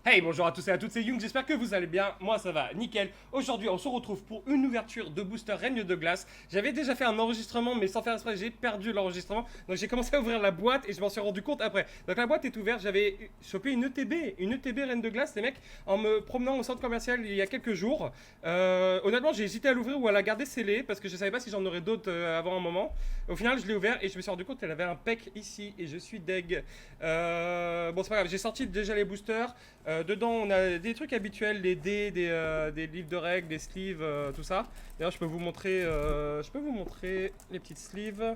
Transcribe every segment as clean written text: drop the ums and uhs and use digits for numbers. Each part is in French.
Hey, bonjour à tous et à toutes, c'est Young, j'espère que vous allez bien. Moi ça va, nickel. Aujourd'hui, on se retrouve pour une ouverture de booster Règne de Glace. J'avais déjà fait un enregistrement, mais sans faire exprès, j'ai perdu l'enregistrement. Donc j'ai commencé à ouvrir la boîte et je m'en suis rendu compte après. Donc la boîte est ouverte, j'avais chopé une ETB Reine de Glace, les mecs, en me promenant au centre commercial il y a quelques jours. Honnêtement, j'ai hésité à l'ouvrir ou à la garder scellée parce que je savais pas si j'en aurais d'autres avant un moment. Au final, je l'ai ouvert et je me suis rendu compte qu'elle avait un pack ici et je suis deg. Bon, c'est pas grave, j'ai sorti déjà les boosters. Dedans, on a des trucs habituels, les dés, des livres de règles, des sleeves, tout ça. D'ailleurs, je peux vous montrer les petites sleeves.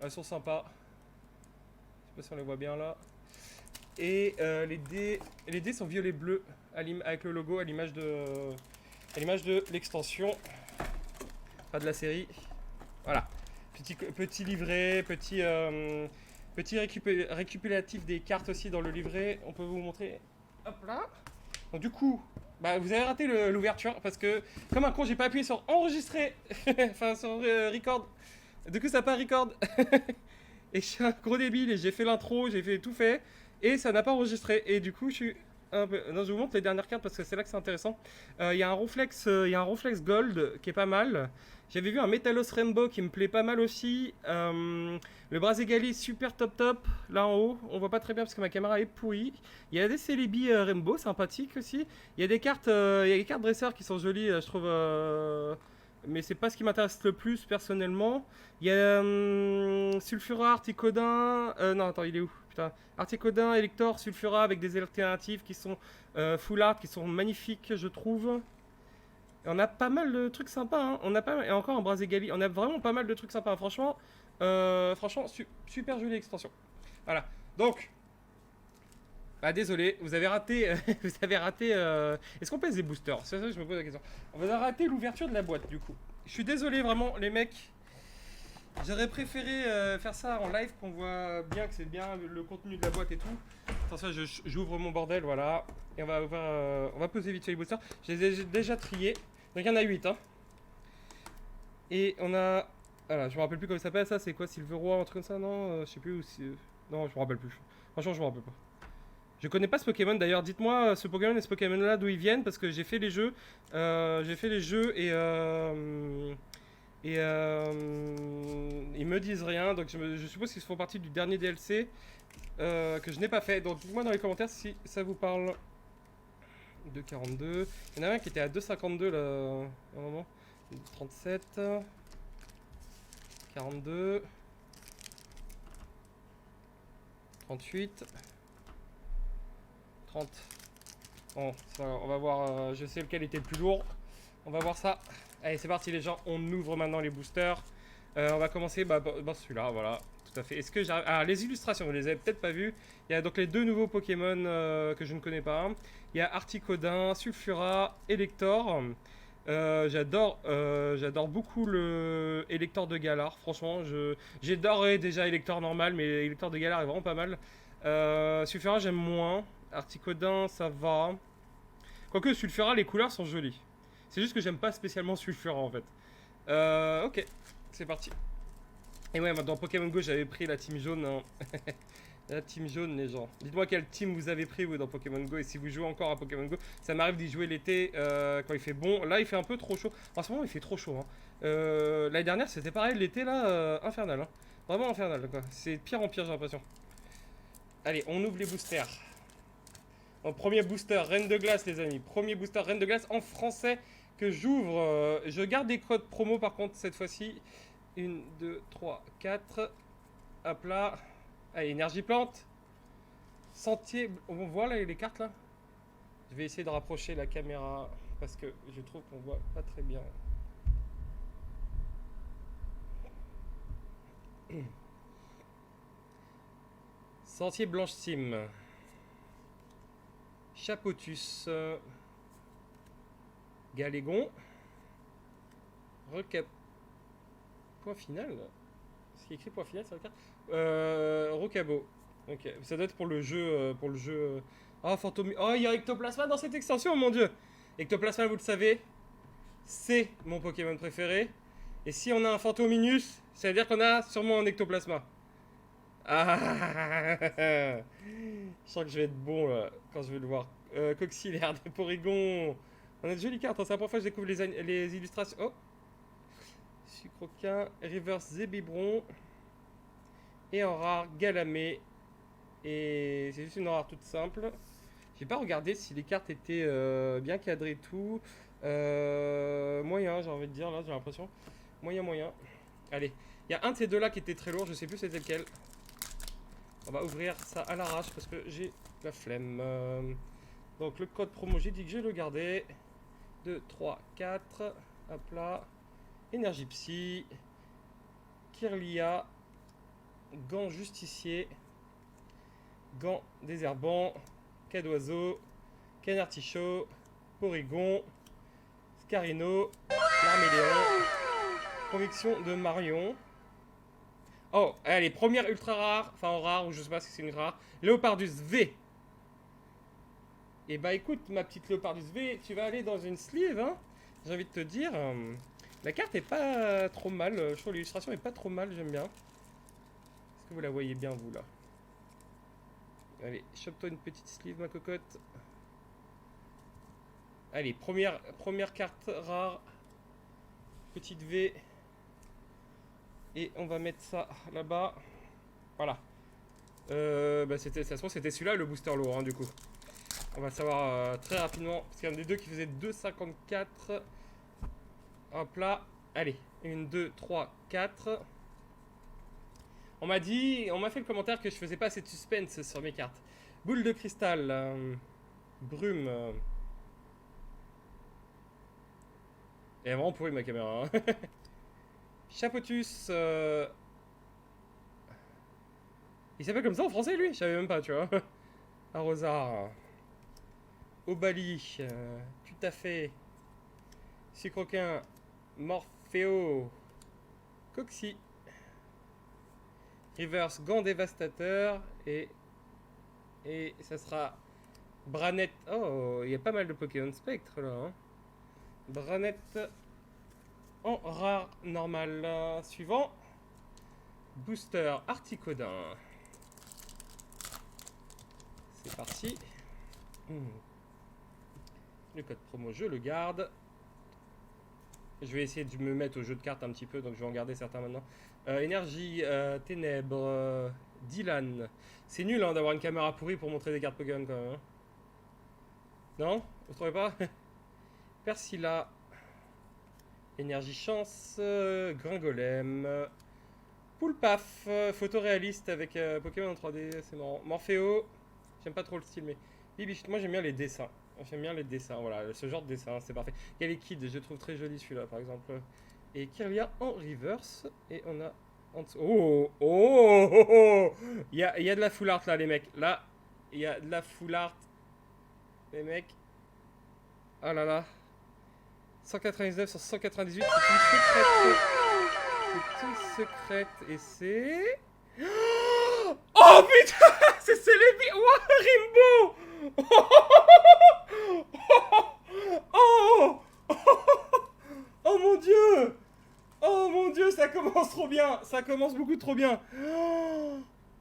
Elles sont sympas. Je sais pas si on les voit bien là. Et les dés sont violet bleu avec le logo à l'image de l'extension, pas de la série. Voilà. Petit livret, petit récupératif des cartes aussi dans le livret. On peut vous montrer. Hop là. Donc du coup, bah, vous avez raté l'ouverture parce que comme un con, j'ai pas appuyé sur enregistrer, enfin sur record. Du coup, ça n'a pas record. Et je suis un gros débile et j'ai fait l'intro, j'ai fait tout fait et ça n'a pas enregistré. Et du coup, je suis un peu. Non, je vous montre les dernières cartes parce que c'est là que c'est intéressant. Il y a un Ronflex, il y a un Ronflex Gold qui est pas mal. J'avais vu un Metalos Rainbow qui me plaît pas mal aussi. Le Brazegali super top top là en haut. On voit pas très bien parce que ma caméra est pourrie. Il y a des Celebi Rainbow sympathiques aussi. Il y a des cartes dresseurs qui sont jolies, je trouve. Mais c'est pas ce qui m'intéresse le plus personnellement. Il y a Sulfura, Articodin. Non, attends, il est où? Putain. Articodin, Elector, Sulfura avec des alternatives qui sont full art, qui sont magnifiques, je trouve. Et on a pas mal de trucs sympas. Hein. On a pas mal, et encore un Brazegali. On a vraiment pas mal de trucs sympas. Franchement, super jolie extension. Voilà. Donc, bah désolé, vous avez raté. Vous avez raté. Est-ce qu'on pèse des boosters? C'est ça que je me pose la question. On va rater l'ouverture de la boîte du coup. Je suis désolé vraiment, les mecs. J'aurais préféré faire ça en live, qu'on voit bien que c'est bien le contenu de la boîte et tout. Attention, j'ouvre mon bordel, voilà. Et on va poser vite fait les boosters. Je les ai déjà triés. Donc il y en a 8. Hein. Et on a. Voilà, je me rappelle plus comment ça s'appelle ça. C'est quoi, Silveroi, un truc comme ça? Non, je sais plus. Non, je me rappelle plus. Franchement, je me rappelle pas. Je connais pas ce Pokémon d'ailleurs. Dites-moi ce Pokémon et ce Pokémon là d'où ils viennent parce que j'ai fait les jeux. J'ai fait les jeux et ils me disent rien, donc je suppose qu'ils font partie du dernier DLC que je n'ai pas fait. Donc dites-moi dans les commentaires si ça vous parle. 2,42. Il y en a un qui était à 2,52 là, à un moment. 37, 42, 38, 30. Bon, on va voir, je sais lequel était le plus lourd. On va voir ça. Allez, c'est parti les gens, on ouvre maintenant les boosters. On va commencer celui-là, voilà, tout à fait. Est-ce que j'arrive... Ah, les illustrations, vous les avez peut-être pas vues. Il y a donc les deux nouveaux Pokémon que je ne connais pas. Il y a Articodin, Sulfura, Elector. J'adore beaucoup le Elector de Galar. Franchement, j'adorais déjà Elector normal, mais Elector de Galar est vraiment pas mal. Sulfura, j'aime moins. Articodin, ça va. Quoique Sulfura, les couleurs sont jolies. C'est juste que j'aime pas spécialement Sulfura en fait. Ok, c'est parti. Et ouais, dans Pokémon Go, j'avais pris la team jaune. Hein. La team jaune, les gens. Dites-moi quelle team vous avez pris vous dans Pokémon Go et si vous jouez encore à Pokémon Go. Ça m'arrive d'y jouer l'été quand il fait bon. Là, il fait un peu trop chaud. En ce moment, il fait trop chaud. Hein. L'année dernière, c'était pareil. L'été là, infernal. Hein. Vraiment infernal quoi. C'est de pire en pire, j'ai l'impression. Allez, on ouvre les boosters. En premier booster, Reine de Glace, les amis. Premier booster, Reine de Glace en français que j'ouvre. Je garde des codes promo par contre cette fois-ci. 1, 2, 3, 4. Hop là. Allez, énergie plante. Sentier. On voit là les cartes là. Je vais essayer de rapprocher la caméra parce que je trouve qu'on voit pas très bien. Sentier Blanche Sim. Chapotus. Galégon. Recap. Point final. Ce qui est écrit point final sur la carte. Rocabo. Ok. Ça doit être pour le jeu. Ah, Fantôme. Oh, il y a Ectoplasma dans cette extension, mon dieu. Ectoplasma, vous le savez, c'est mon Pokémon préféré. Et si on a un Fantominus, ça veut dire qu'on a sûrement un Ectoplasma. Ah je sens que je vais être bon là, quand je vais le voir. Coccylaire de Porygon. On a de jolies cartes, hein. C'est la première fois que je découvre les illustrations. Oh, Sucroquin, Reverse Zébibron. Et en rare, Galamé. Et c'est juste une rare toute simple. J'ai pas regardé si les cartes étaient bien cadrées et tout. Moyen, j'ai envie de dire, là, j'ai l'impression. Moyen, moyen. Allez, il y a un de ces deux-là qui était très lourd, je sais plus c'était lequel. On va ouvrir ça à l'arrache parce que j'ai la flemme. Donc le code promo, j'ai dit que je le gardais. 2, 3, 4. Hop là. Énergie Psy. Kirlia. Gant Justicier. Gant Désherbant. Cadoiseau. Canartichaud. Porygon. Scarino. Larméléon. Conviction de Marion. Oh, allez, première ultra rare. Enfin, en rare, ou je sais pas si c'est une rare. Léopardus V. Et bah écoute, ma petite Léopardus V, tu vas aller dans une sleeve, hein. J'ai envie de te dire. La carte est pas trop mal. Je trouve l'illustration est pas trop mal, j'aime bien. Est-ce que vous la voyez bien, vous, là? Allez, chope-toi une petite sleeve, ma cocotte. Allez, première carte rare. Petite V. Et on va mettre ça là-bas. Voilà. Bah de toute façon, c'était celui-là le booster lourd, hein, du coup. On va savoir très rapidement. Parce qu'il y en a des deux qui faisaient 2,54. Hop là. Allez. 1, 2, 3, 4. On m'a fait le commentaire que je faisais pas assez de suspense sur mes cartes. Boule de cristal. Brume. Elle est vraiment pourrie ma caméra. Hein. Chapotus. Il s'appelle comme ça en français lui? Je savais même pas, tu vois. Arrosard. Obali. Tout à fait. Sucroquin. Morpheo. Coxy. Reverse Gant Dévastateur. Et ça sera Branette. Oh, il y a pas mal de Pokémon Spectre là. Hein. Branette en rare normal. Suivant. Booster Articodin. C'est parti. Le code promo, je le garde. Je vais essayer de me mettre au jeu de cartes un petit peu, donc je vais en garder certains maintenant. Énergie, Ténèbres, Dylan. C'est nul hein, d'avoir une caméra pourrie pour montrer des cartes Pokémon quand même. Hein. Non? Vous trouvez pas? Persila. Énergie Chance, Gringolem. Poulpaf, photoréaliste avec Pokémon en 3D, c'est marrant. Morpheo, j'aime pas trop le style, mais Bibiche, moi j'aime bien les dessins. J'aime bien les dessins, voilà, ce genre de dessin, c'est parfait. Il y a les kids, je trouve très joli celui-là par exemple. Et Kirlia en reverse, et on a en dessous. Oh, oh, oh, oh. Il y a de la full art là, les mecs. Là, il y a de la full art, les mecs. Ah là là. 199 sur 198, c'est une secrète. C'est une secrète et c'est... Oh putain, c'est Celebi. Oh, Rimbo. Oh, oh mon dieu. Oh mon dieu, ça commence trop bien. Ça commence beaucoup trop bien.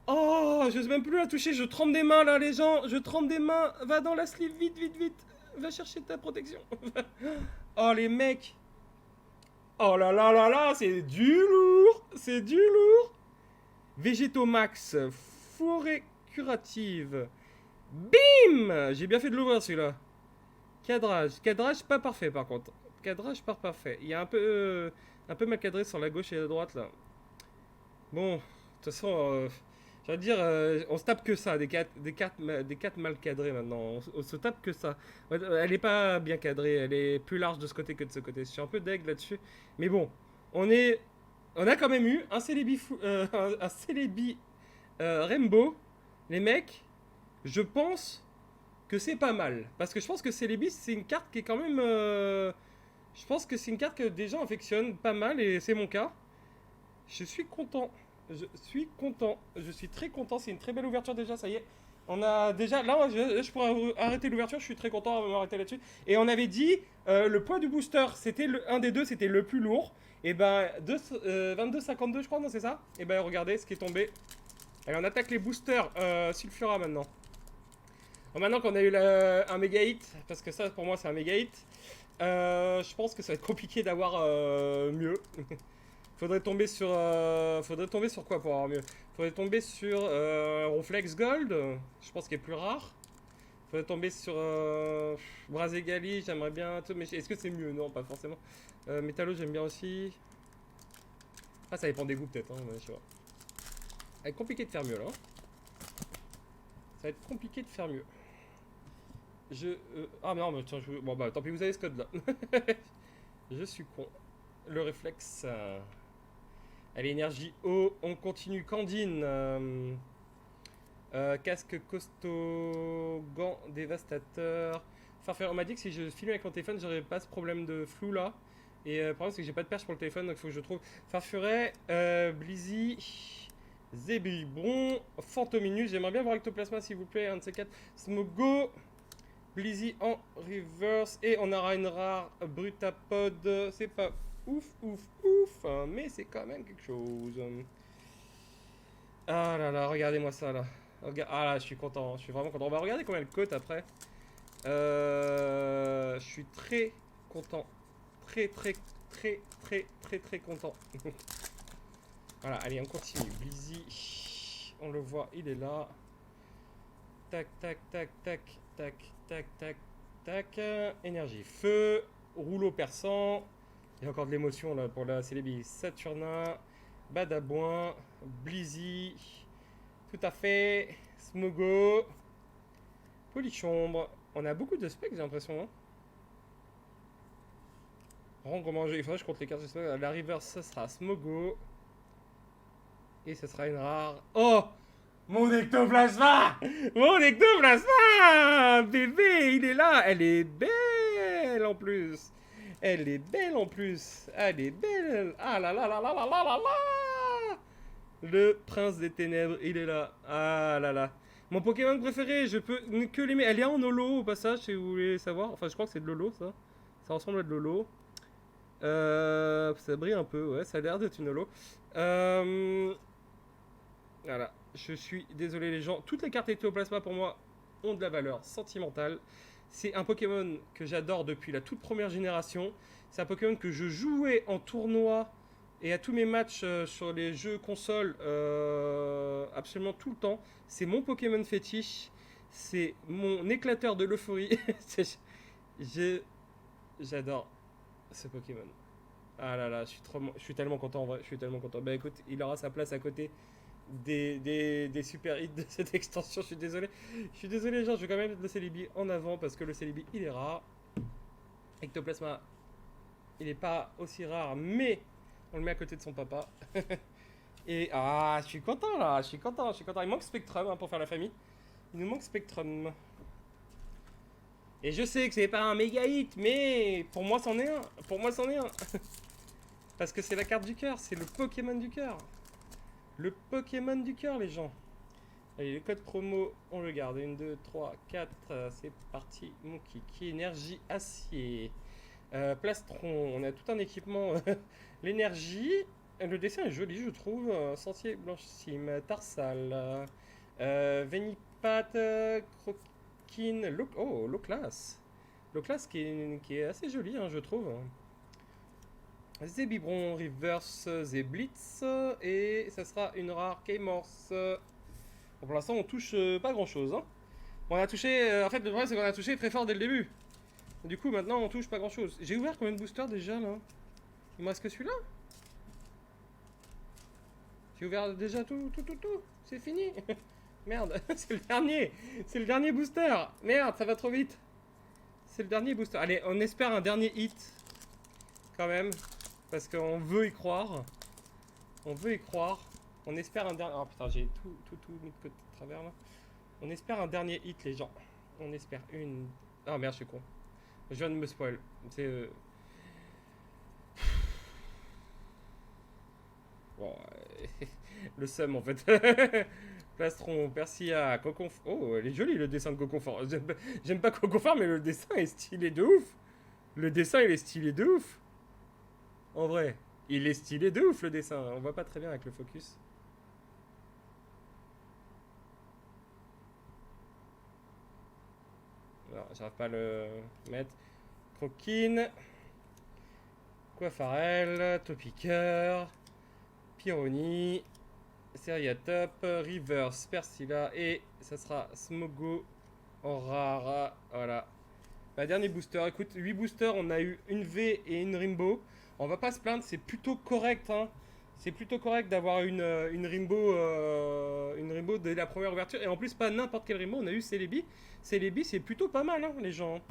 Oh, j'ose même plus la toucher. Je trempe des mains là, les gens. Je trempe des mains. Va dans la sleeve, vite, vite, vite. Va chercher ta protection. Oh les mecs. Oh là là là là, c'est du lourd. C'est du lourd. Végétomax, forêt curative. Bim. J'ai bien fait de l'ouvrir celui-là. Cadrage pas parfait par contre. Cadrage pas parfait. Il y a un peu mal cadré sur la gauche et la droite là. Bon, de toute façon, j'allais dire, on se tape que ça, des cartes mal cadrées maintenant. On se tape que ça. Elle est pas bien cadrée, elle est plus large de ce côté que de ce côté. Je suis un peu deg là-dessus. Mais bon, on a quand même eu un Celebi, un Celebi Rainbow. Les mecs, je pense que c'est pas mal. Parce que je pense que Celebi, c'est une carte qui est quand même... je pense que c'est une carte que des gens affectionnent pas mal et c'est mon cas. Je suis content. Je suis très content. C'est une très belle ouverture déjà, ça y est. On a déjà... Là, je pourrais arrêter l'ouverture. Je suis très content de m'arrêter là-dessus. Et on avait dit, le poids du booster, c'était un des deux, c'était le plus lourd. Et ben, 22,52 je crois, non c'est ça? Et ben, regardez ce qui est tombé. Allez, on attaque les boosters Sulfura maintenant. Bon, maintenant qu'on a eu un méga hit, parce que ça pour moi c'est un méga hit, je pense que ça va être compliqué d'avoir mieux. Faudrait tomber sur quoi pour avoir mieux? Faudrait tomber sur Ronflex Gold, je pense qu'il est plus rare. Faudrait tomber sur Brazegali, j'aimerais bien. Mais est-ce que c'est mieux? Non, pas forcément. Métallo, j'aime bien aussi. Ah, ça dépend des goûts peut-être, hein, je sais pas. Ça va être compliqué de faire mieux là. Ça va être compliqué de faire mieux. Ah, mais non, mais tiens, bon, bah tant pis, vous avez ce code là. Je suis con. Le réflexe. Allez, énergie eau, on continue. Candine. Casque costaud, gants dévastateur. Farfare, on m'a dit que si je filme avec mon téléphone, j'aurais pas ce problème de flou là. Et le problème, c'est que j'ai pas de perche pour le téléphone, donc il faut que je trouve. Farfuret, Blizzy, Zébibron, Fantominus. J'aimerais bien voir Ectoplasma, s'il vous plaît. Un de ces quatre. Smogo, Blizzy en reverse. Et on aura une rare Brutapod. C'est pas ouf, hein, mais c'est quand même quelque chose. Ah là là, regardez-moi ça là. Ah là, je suis content, je suis vraiment content. On va regarder combien elle cote après. Je suis très content. Très content. Voilà, allez, on continue. Blizzy, on le voit, il est là. Tac. Énergie feu, rouleau perçant. Il y a encore de l'émotion là pour la célébi. Saturnin, Badabouin, Blizzy. Tout à fait. Smogo. Polichombre. On a beaucoup de specs, j'ai l'impression. Hein. Rangement, il faudrait que je compte les cartes. La river, ce sera Smogo. Et ce sera une rare. Oh! Mon ectoplasma! Mon ectoplasma! Bébé, il est là! Elle est belle en plus! Elle est belle en plus! Elle est belle! Ah là là là là là là là là! Le prince des ténèbres, il est là. Ah là là. Mon Pokémon préféré, je peux que l'aimer. Elle est en holo au passage, si vous voulez savoir. Enfin, je crois que c'est de l'holo, ça. Ça ressemble à de l'holo. Ça brille un peu, ouais, ça a l'air d'être une holo. Voilà. Je suis désolé, les gens. Toutes les cartes Ectoplasma, pour moi, ont de la valeur sentimentale. C'est un Pokémon que j'adore depuis la toute première génération. C'est un Pokémon que je jouais en tournoi et à tous mes matchs sur les jeux consoles absolument tout le temps. C'est mon Pokémon fétiche. C'est mon éclateur de l'euphorie. J'adore ce Pokémon. Ah là là, je suis tellement content en vrai. Je suis tellement content. Bah écoute, il aura sa place à côté des super hits de cette extension. Je suis désolé. Je suis désolé, les gens. Je vais quand même mettre le Celebi en avant parce que le Celebi il est rare. Ectoplasma, il est pas aussi rare, mais on le met à côté de son papa. Et je suis content là. Je suis content. Il manque Spectrum hein, pour faire la famille. Il nous manque Spectrum. Et je sais que c'est pas un méga hit, mais pour moi c'en est un. Pour moi c'en est un. Parce que c'est la carte du cœur, c'est le Pokémon du cœur. Le Pokémon du cœur, les gens. Allez, le code promo, on le garde. 1, 2, 3, 4. C'est parti, mon kiki. Énergie acier. Plastron, on a tout un équipement. L'énergie. Le dessin est joli, je trouve. Sentier blanchissime. Tarsal. Vénipat. Croquine. Low class. Low class qui est assez joli, hein, je trouve. Zébibron, Reverse, Zéblitz, et ça sera une rare K-Morse. Bon, pour l'instant, on touche pas grand chose. Hein. Bon, on a touché. En fait, le problème, c'est qu'on a touché très fort dès le début. Du coup, maintenant, on touche pas grand chose. J'ai ouvert combien de boosters déjà là? Il me reste que celui-là? J'ai ouvert déjà tout. C'est fini. Merde, c'est le dernier. C'est le dernier booster. Merde, ça va trop vite. C'est le dernier booster. Allez, on espère un dernier hit. Quand même. Parce qu'on veut y croire. On veut y croire. On espère un dernier... Oh putain, j'ai tout mis de côté de travers là. On espère un dernier hit, les gens. On espère une... Ah merde, je suis con. Je viens de me spoil. C'est... Bon... le seum en fait. Plastron, Persia, Coconfort... Oh, elle est jolie le dessin de Coconfort. J'aime pas Coconfort, mais le dessin est stylé de ouf. Le dessin, il est stylé de ouf. En vrai, il est stylé de ouf le dessin. On voit pas très bien avec le focus. j'arrive pas à le mettre. Croquine. Coiffarel, Topiqueur, Pyroni, Seriatop, Reverse, Persilla et ça sera Smogo en rare. Voilà. Bah, dernier booster. Écoute, 8 boosters, on a eu une V et une Rainbow. On va pas se plaindre, c'est plutôt correct. Hein. C'est plutôt correct d'avoir une Rainbow dès la première ouverture. Et en plus, pas n'importe quel Rainbow, on a eu Celebi. Celebi, c'est plutôt pas mal, hein, les gens.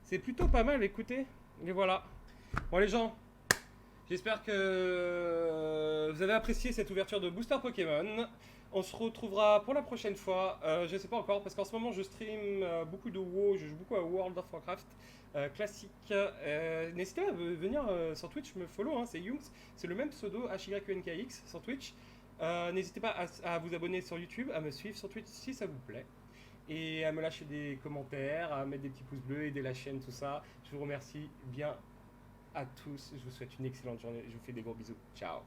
C'est plutôt pas mal, écoutez. Et voilà. Bon, les gens. J'espère que vous avez apprécié cette ouverture de Booster Pokémon. On se retrouvera pour la prochaine fois. Je ne sais pas encore parce qu'en ce moment je stream beaucoup de WoW, je joue beaucoup à World of Warcraft classique. N'hésitez pas à venir sur Twitch me follow, hein, c'est Yunks, c'est le même pseudo HYNKX sur Twitch. N'hésitez pas à vous abonner sur YouTube, à me suivre sur Twitch si ça vous plaît. Et à me lâcher des commentaires, à mettre des petits pouces bleus, aider la chaîne, tout ça. Je vous remercie bien à tous. Je vous souhaite une excellente journée. Je vous fais des gros bisous. Ciao.